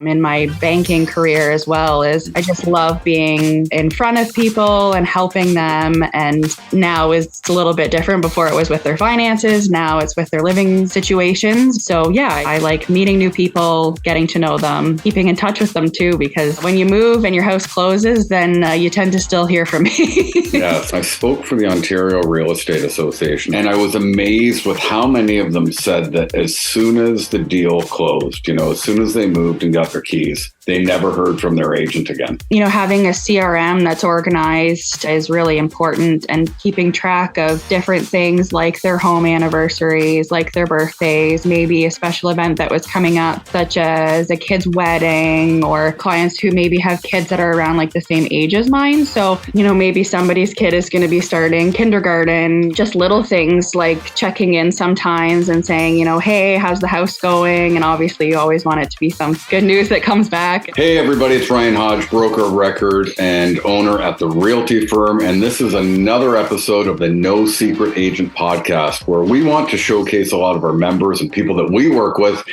in my banking career as well is I just love being in front of people and helping them. And now it's a little bit different. Before it was with their finances. Now it's with their living situations. So yeah, I like meeting new people, getting to know them, keeping in touch with them too, because when you move and your house closes, then you tend to still hear from me. Yes, I spoke for the Ontario Real Estate Association, and I was amazed with how many of them said that as soon as the deal closed, as soon as they moved and got their keys, they never heard from their agent again. Having a CRM that's organized is really important, and keeping track of different things like their home anniversaries, like their birthdays, maybe a special event that was coming up, such as a kid's wedding, or clients who maybe have kids that are around like the same age as mine. So, maybe somebody's kid is going to be starting kindergarten, just little things like checking in sometimes and saying, hey, how's the house going? And obviously you always want it to be some good news that comes back. Hey everybody, it's Ryan Hodge, broker of record and owner at the Realty Firm. And this is another episode of the No Secret Agent podcast, where we want to showcase a lot of our members and people that we work with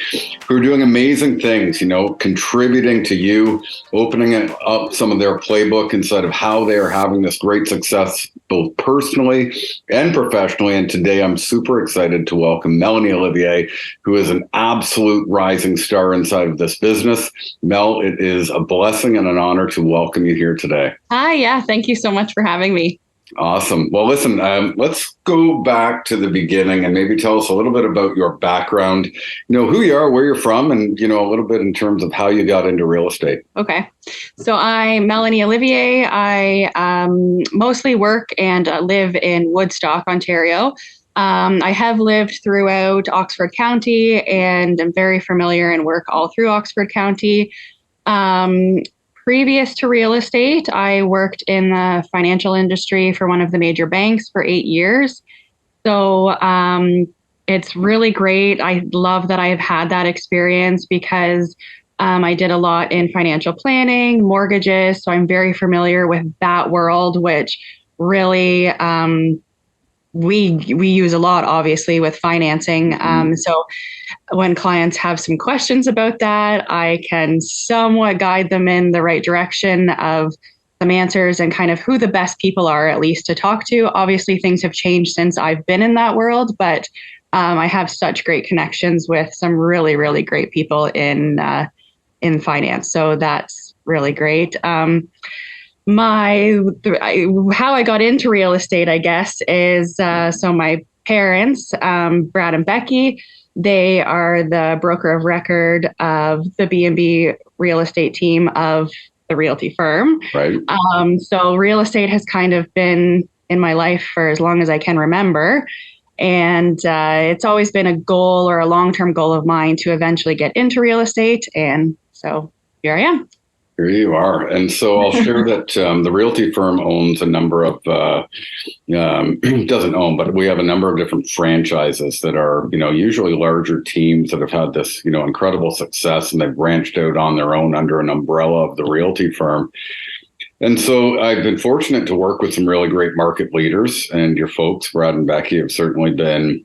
who are doing amazing things, contributing to you, opening up some of their playbook inside of how they are having this great success, both personally and professionally. And today I'm super excited to welcome Melanie Olivier, who is an absolute rising star inside of this business. Mel, it is a blessing and an honor to welcome you here today. Hi, yeah, thank you so much for having me. Awesome. Well, listen, let's go back to the beginning and maybe tell us a little bit about your background, who you are, where you're from, and, a little bit in terms of how you got into real estate. Okay. So I'm Melanie Olivier. I mostly work and live in Woodstock, Ontario. I have lived throughout Oxford County and am very familiar and work all through Oxford County. Previous to real estate, I worked in the financial industry for one of the major banks for 8 years. So it's really great. I love that I've had that experience because I did a lot in financial planning, mortgages. So I'm very familiar with that world, which really we use a lot, obviously, with financing. So when clients have some questions about that, I can somewhat guide them in the right direction of some answers and kind of who the best people are, at least to talk to. Obviously, things have changed since I've been in that world, but I have such great connections with some really, really great people in finance. So that's really great. How I got into real estate, I guess, is so my parents, Brad and Becky, they are the broker of record of the B&B real estate team of the Realty Firm. Right. So real estate has kind of been in my life for as long as I can remember. And it's always been a goal or a long-term goal of mine to eventually get into real estate. And so here I am. Here you are. And so I'll share that the Realty Firm owns a number of, doesn't own, but we have a number of different franchises that are, usually larger teams that have had this, incredible success, and they've branched out on their own under an umbrella of the Realty Firm. And so I've been fortunate to work with some really great market leaders, and your folks, Brad and Becky, have certainly been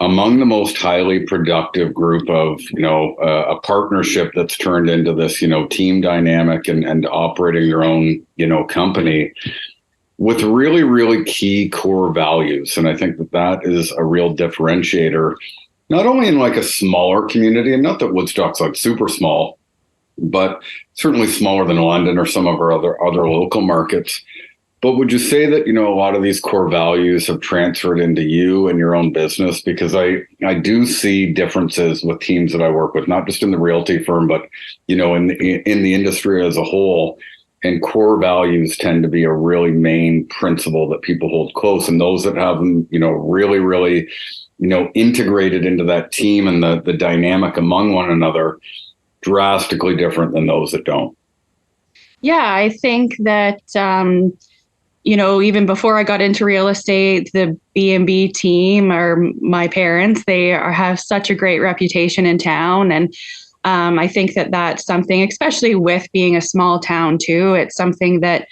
among the most highly productive group of, a partnership that's turned into this, team dynamic and operating your own, company with really, really key core values. And I think that is a real differentiator, not only in like a smaller community, and not that Woodstock's like super small, but certainly smaller than London or some of our other local markets. But would you say that, a lot of these core values have transferred into you and your own business? Because I do see differences with teams that I work with, not just in the Realty Firm, but, in the industry as a whole. And core values tend to be a really main principle that people hold close. And those that have them, really, really, integrated into that team and the dynamic among one another, drastically different than those that don't. Yeah, I think that even before I got into real estate, the B&B team or my parents, they have such a great reputation in town. And I think that that's something, especially with being a small town too, it's something that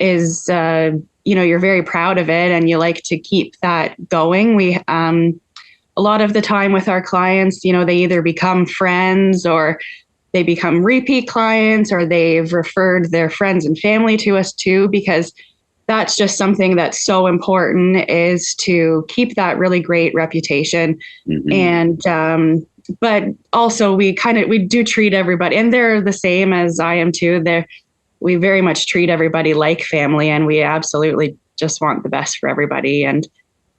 is, you're very proud of it and you like to keep that going. We, a lot of the time with our clients, they either become friends or they become repeat clients or they've referred their friends and family to us too, because that's just something that's so important, is to keep that really great reputation. And but also we do treat everybody, and they're the same as I am too. We very much treat everybody like family, and we absolutely just want the best for everybody. And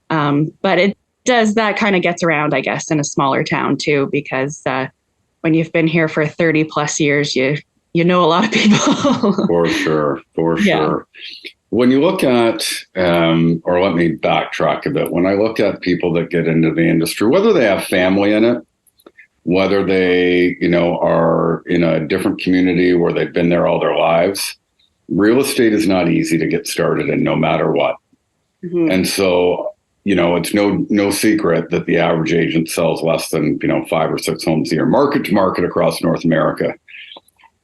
but it does, that kind of gets around, I guess, in a smaller town too, because when you've been here for 30 plus years, you know a lot of people. For sure. Yeah. Sure. When you look at, or let me backtrack a bit, when I look at people that get into the industry, whether they have family in it, whether they, are in a different community where they've been there all their lives, real estate is not easy to get started in, no matter what. And so, it's no secret that the average agent sells less than, 5 or 6 homes a year, market to market across North America.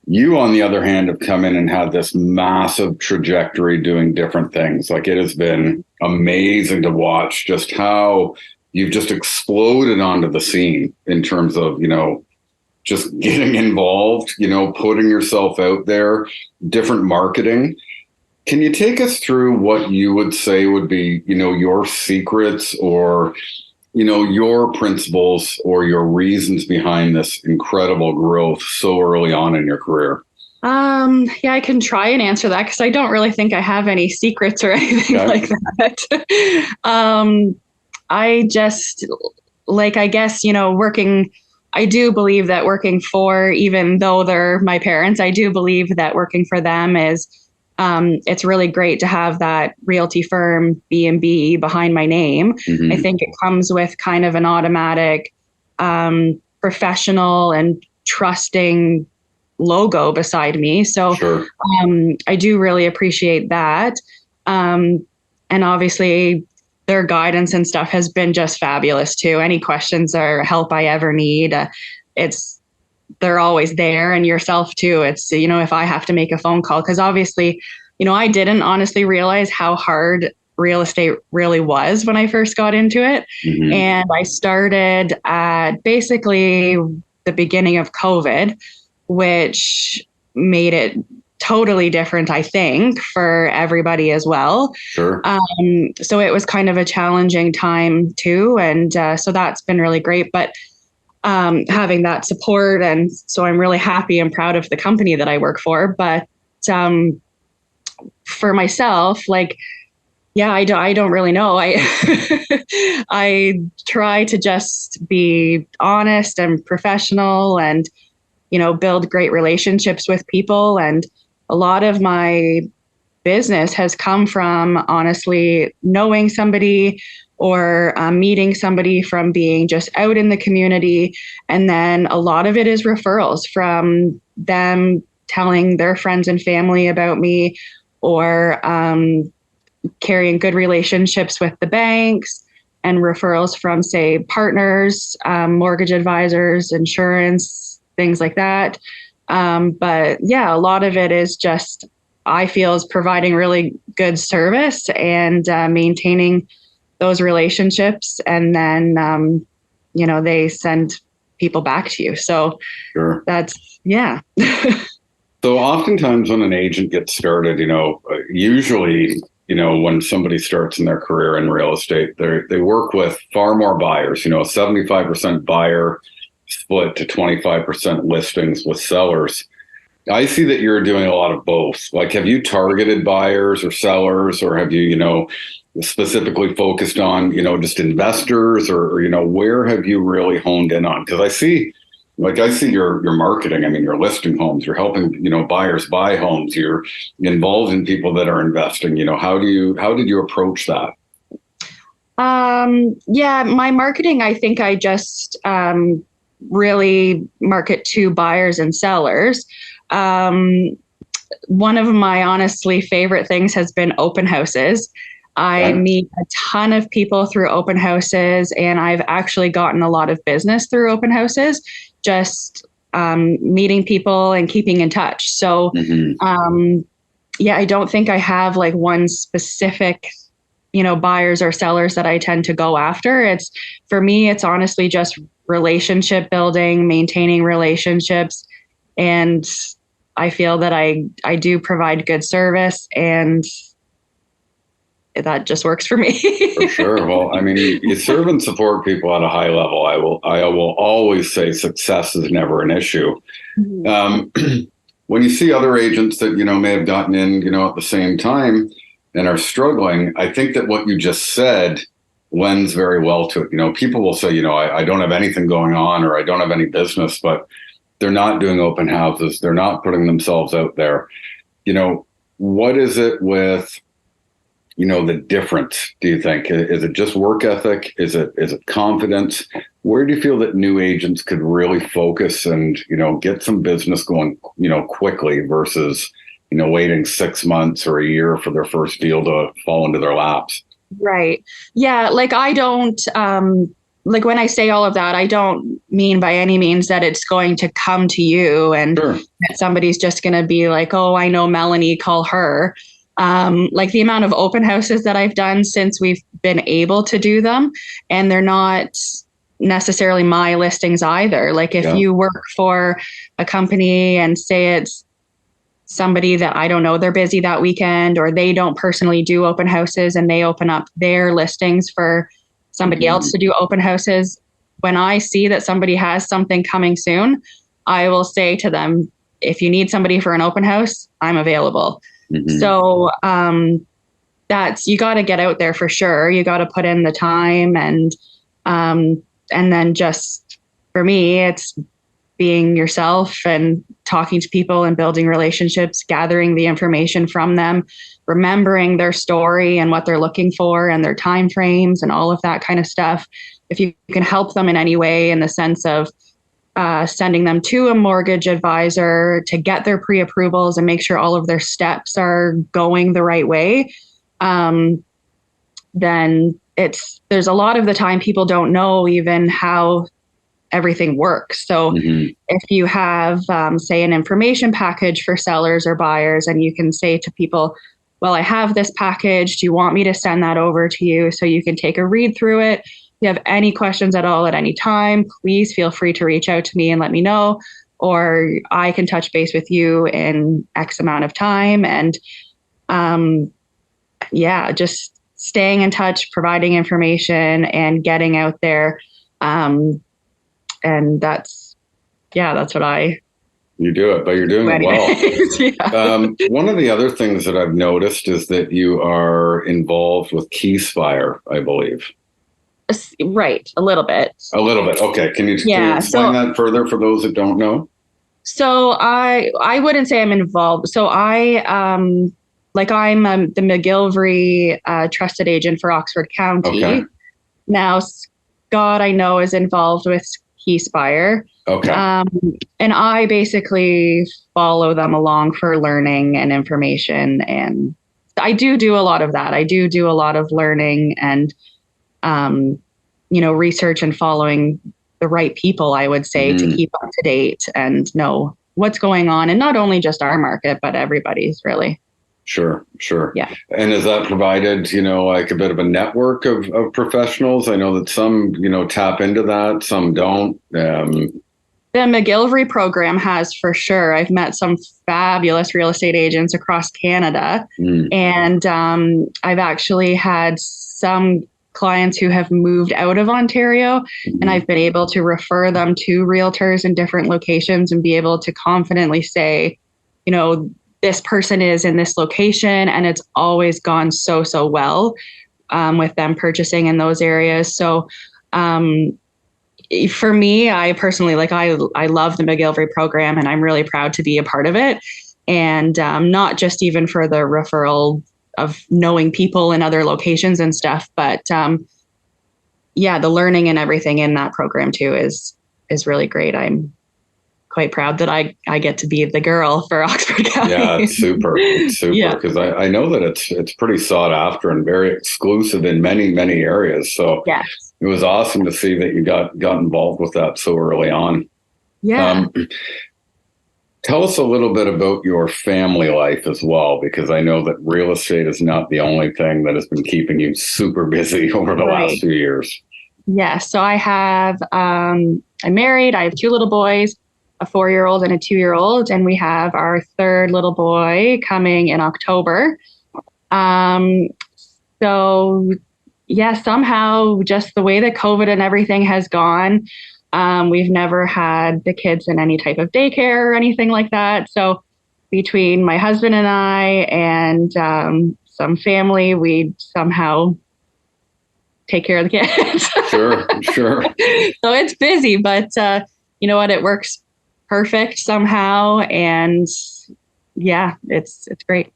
You, on the other hand, have come in and had this massive trajectory doing different things. Like, it has been amazing to watch just how you've just exploded onto the scene in terms of, just getting involved, putting yourself out there, different marketing. Can you take us through what you would say would be, your secrets or, your principles or your reasons behind this incredible growth so early on in your career? Yeah, I can try and answer that, because I don't really think I have any secrets or anything like that. I just, I guess, working, I do believe that working for, even though they're my parents, I do believe that working for them is, it's really great to have that Realty Firm B&B behind my name. I think it comes with kind of an automatic, professional and trusting logo beside me. So I do really appreciate that. And obviously their guidance and stuff has been just fabulous too. Any questions or help I ever need, they're always there, and yourself too. It's, if I have to make a phone call, because obviously, I didn't honestly realize how hard real estate really was when I first got into it. And I started at basically the beginning of COVID, which made it totally different, I think, for everybody as well. Sure. So it was kind of a challenging time too. And so that's been really great. But having that support. And so I'm really happy and proud of the company that I work for. But for myself, I don't really know. I try to just be honest and professional and, build great relationships with people. And a lot of my business has come from honestly knowing somebody or meeting somebody from being just out in the community. And then a lot of it is referrals from them telling their friends and family about me, or carrying good relationships with the banks, and referrals from, say, partners, mortgage advisors, insurance, things like that. But yeah, a lot of it is just, I feel, is providing really good service and maintaining those relationships, and then they send people back to you. So that's, yeah. So oftentimes when an agent gets started, usually, when somebody starts in their career in real estate, they work with far more buyers, 75% buyer split to 25% listings with sellers. I see that you're doing a lot of both. Like, have you targeted buyers or sellers, or have you, specifically focused on, just investors, or where have you really honed in on? Because I see your marketing. I mean, you're listing homes, you're helping, buyers buy homes, you're involved in people that are investing. How did you approach that? Yeah, my marketing, I think I just really market to buyers and sellers. One of my honestly favorite things has been open houses. I meet a ton of people through open houses, and I've actually gotten a lot of business through open houses, just meeting people and keeping in touch. So, yeah, I don't think I have one specific, buyers or sellers that I tend to go after. For me, it's honestly just relationship building, maintaining relationships, And I feel that I do provide good service, and that just works for me. For sure. Well, I mean, you serve and support people at a high level. I will always say success is never an issue. Um, when you see other agents that, may have gotten in, at the same time and are struggling, I think that what you just said lends very well to it. People will say, I don't have anything going on, or I don't have any business, but they're not doing open houses. They're not putting themselves out there. What is it with, the difference, do you think? Is it just work ethic? Is it confidence? Where do you feel that new agents could really focus and, get some business going, quickly versus, waiting 6 months or a year for their first deal to fall into their laps? Right. Yeah. Like I don't, like when I say all of that, I don't mean by any means that it's going to come to you and Sure. that somebody's just going to be like, oh, I know Melanie, call her. Like the amount of open houses that I've done since we've been able to do them, and they're not necessarily my listings either. Like if you work for a company and say it's somebody that I don't know, they're busy that weekend, or they don't personally do open houses and they open up their listings for somebody else to do open houses. When I see that somebody has something coming soon, I will say to them, if you need somebody for an open house, I'm available. So that's, you got to get out there for sure. You got to put in the time, and then just for me, it's being yourself and talking to people and building relationships, gathering the information from them, remembering their story and what they're looking for and their time frames and all of that kind of stuff. If you can help them in any way, in the sense of sending them to a mortgage advisor to get their pre-approvals and make sure all of their steps are going the right way, then there's a lot of the time people don't know even how everything works. So if you have, say, an information package for sellers or buyers, and you can say to people, well, I have this package. Do you want me to send that over to you so you can take a read through it? If you have any questions at all at any time, please feel free to reach out to me and let me know, or I can touch base with you in X amount of time. And just staying in touch, providing information and getting out there. And that's what you do it, but you're doing it well. Yeah. One of the other things that I've noticed is that you are involved with Keyspire, I believe. Right. A little bit. Okay. Can you explain that further for those that don't know? So I wouldn't say I'm involved. So I'm the McGillivray trusted agent for Oxford County. Okay. Now, Scott, I know, is involved with Keyspire. Okay. And I basically follow them along for learning and information. And I do a lot of that. I do a lot of learning and, research and following the right people, I would say, to keep up to date and know what's going on. And not only just our market, but everybody's really. Sure. Yeah. And has that provided, like a bit of a network of professionals? I know that some, tap into that, some don't. The McGillivray program has, for sure. I've met some fabulous real estate agents across Canada. And I've actually had some clients who have moved out of Ontario, and I've been able to refer them to realtors in different locations and be able to confidently say, this person is in this location, and it's always gone so well with them purchasing in those areas. So for me, I personally, I love the McGillivray program, and I'm really proud to be a part of it. And not just even for the referral of knowing people in other locations and stuff, but the learning and everything in that program too is really great. I'm quite proud that I get to be the girl for Oxford County. Yeah, it's super. Because I know that it's pretty sought after and very exclusive in many areas. So yes. It was awesome to see that you got involved with that so early on. Yeah. Tell us a little bit about your family life as well, because I know that real estate is not the only thing that has been keeping you super busy over the last few years. Yeah. So I have, I'm married. I have 2 little boys. a 4-year-old and a 2-year-old, and we have our third little boy coming in October. Um, so yeah, somehow just the way that COVID and everything has gone, we've never had the kids in any type of daycare or anything like that. So between my husband and I and some family, we somehow take care of the kids. Sure, sure. So it's busy, but you know what? It works perfect somehow. And yeah, it's great.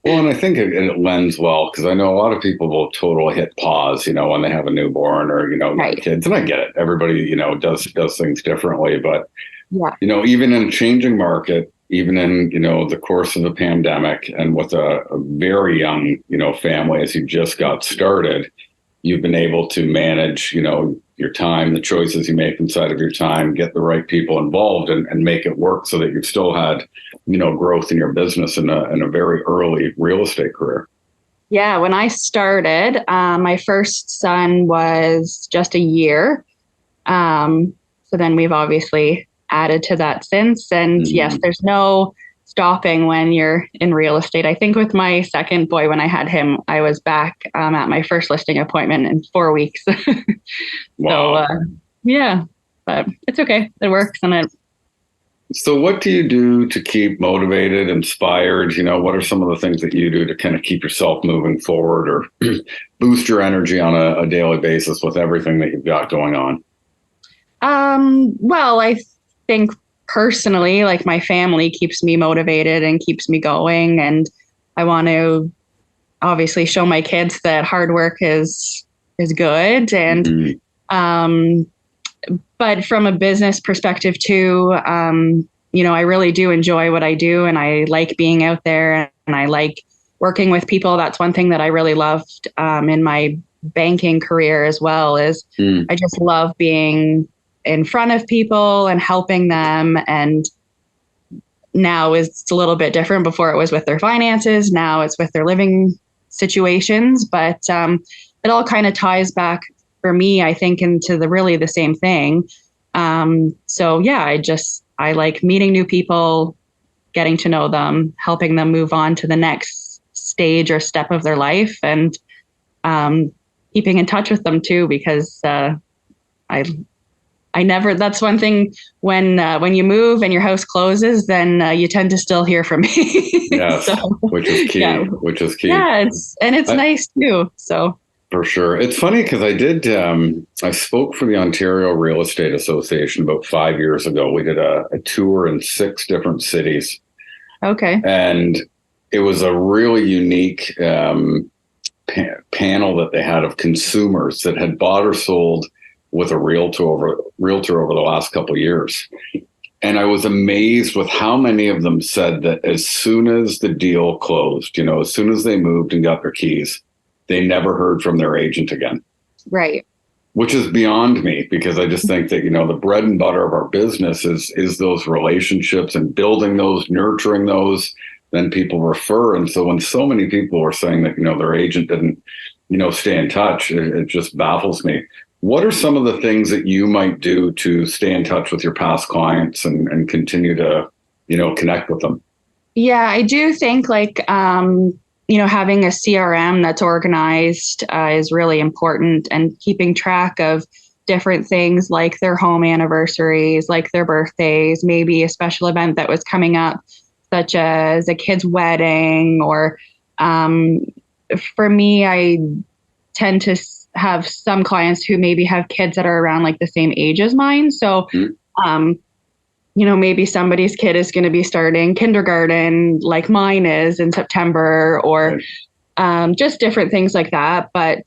Well, and I think it lends well because I know a lot of people will totally hit pause, when they have a newborn or, Right. kids. And I get it. Everybody, does things differently. But, Yeah. even in a changing market, even in, the course of the pandemic and with a very young, family as you just got started, you've been able to manage, your time, the choices you make inside of your time, get the right people involved and make it work so that you've still had, growth in your business in a very early real estate career. Yeah. When I started, my first son was just a year. So then we've obviously added to that since. And yes, there's no stopping when you're in real estate. I think with my second boy, when I had him, I was back at my first listing appointment in 4 weeks. Wow. So yeah, but it's okay. It works. And So what do you do to keep motivated, inspired? What are some of the things that you do to kind of keep yourself moving forward or boost your energy on a daily basis with everything that you've got going on? Well, I think personally, like my family keeps me motivated and keeps me going. And I want to obviously show my kids that hard work is good. And, but from a business perspective too, I really do enjoy what I do and I like being out there and I like working with people. That's one thing that I really loved, in my banking career as well is I just love being in front of people and helping them. And now it's a little bit different. Before it was with their finances. Now it's with their living situations, but it all kind of ties back for me, I think, into the same thing. So yeah, I like meeting new people, getting to know them, helping them move on to the next stage or step of their life, and keeping in touch with them too, because I never, that's one thing when you move and your house closes, then you tend to still hear from me. Yes, So, which is key, yeah. which is key. Yeah, it's nice too. So for sure. It's funny because I spoke for the Ontario Real Estate Association about 5 years ago. We did a tour in 6 different cities. Okay. And it was a really unique panel that they had of consumers that had bought or sold with a realtor over the last couple of years. And I was amazed with how many of them said that as soon as the deal closed, as soon as they moved and got their keys, they never heard from their agent again. Right. Which is beyond me because I just think that, the bread and butter of our business is those relationships and building those, nurturing those, then people refer. And so when so many people are saying that, their agent didn't, stay in touch, it just baffles me. What are some of the things that you might do to stay in touch with your past clients and continue to, connect with them? Yeah, I do think like, having a CRM that's organized is really important, and keeping track of different things like their home anniversaries, like their birthdays, maybe a special event that was coming up, such as a kid's wedding. Or for me, I tend to have some clients who maybe have kids that are around like the same age as mine. So, maybe somebody's kid is going to be starting kindergarten like mine is in September, or just different things like that. But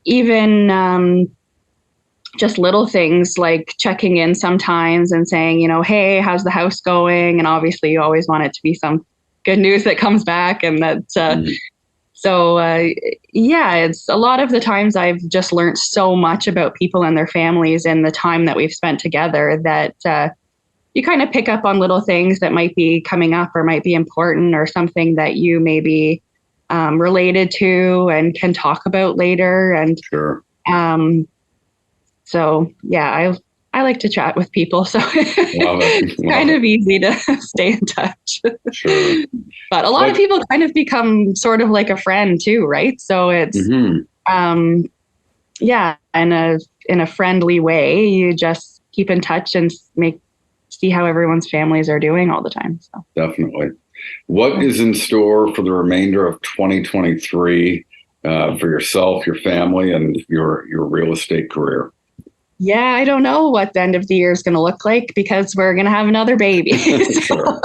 even just little things like checking in sometimes and saying, hey, how's the house going? And obviously you always want it to be some good news that comes back. And that, so yeah, it's a lot of the times I've just learned so much about people and their families in the time that we've spent together that you kind of pick up on little things that might be coming up or might be important or something that you may be related to and can talk about later. And sure. so, yeah, I like to chat with people, so Love it. it's kind of easy to stay in touch. Sure. But a lot of people kind of become sort of like a friend too, right? So it's yeah, in a friendly way, you just keep in touch and see how everyone's families are doing all the time. So definitely. What is in store for the remainder of 2023 for yourself, your family, and your real estate career? Yeah, I don't know what the end of the year is going to look like because we're going to have another baby. Sure.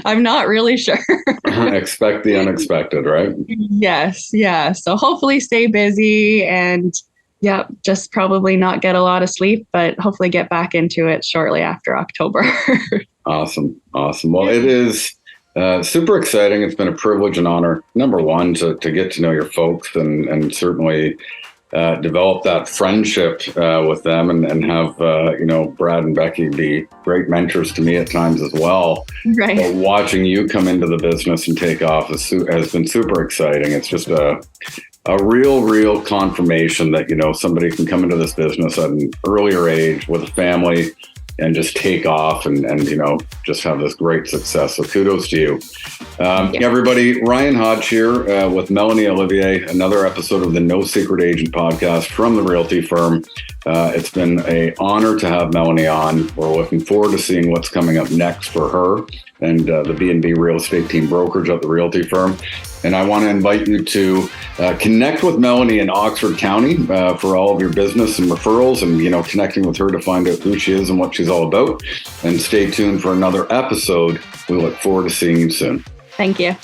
I'm not really sure. Expect the unexpected, right? Yes, yeah. So hopefully stay busy and yeah, just probably not get a lot of sleep, but hopefully get back into it shortly after October. Awesome. Well, it is super exciting. It's been a privilege and honor, number one, to get to know your folks and certainly develop that friendship with them and have, Brad and Becky be great mentors to me at times as well. Right. But watching you come into the business and take off has been super exciting. It's just a real confirmation that, somebody can come into this business at an earlier age with a family and just take off and just have this great success. So kudos to you. Everybody, Ryan Hodge here with Melanie Olivier, another episode of the No Secret Agent podcast from the Realty Firm. It's been an honor to have Melanie on. We're looking forward to seeing what's coming up next for her and the B&B real estate team brokerage at the Realty Firm. And I want to invite you to connect with Melanie in Oxford County for all of your business and referrals and, connecting with her to find out who she is and what she's all about. And stay tuned for another episode. We look forward to seeing you soon. Thank you.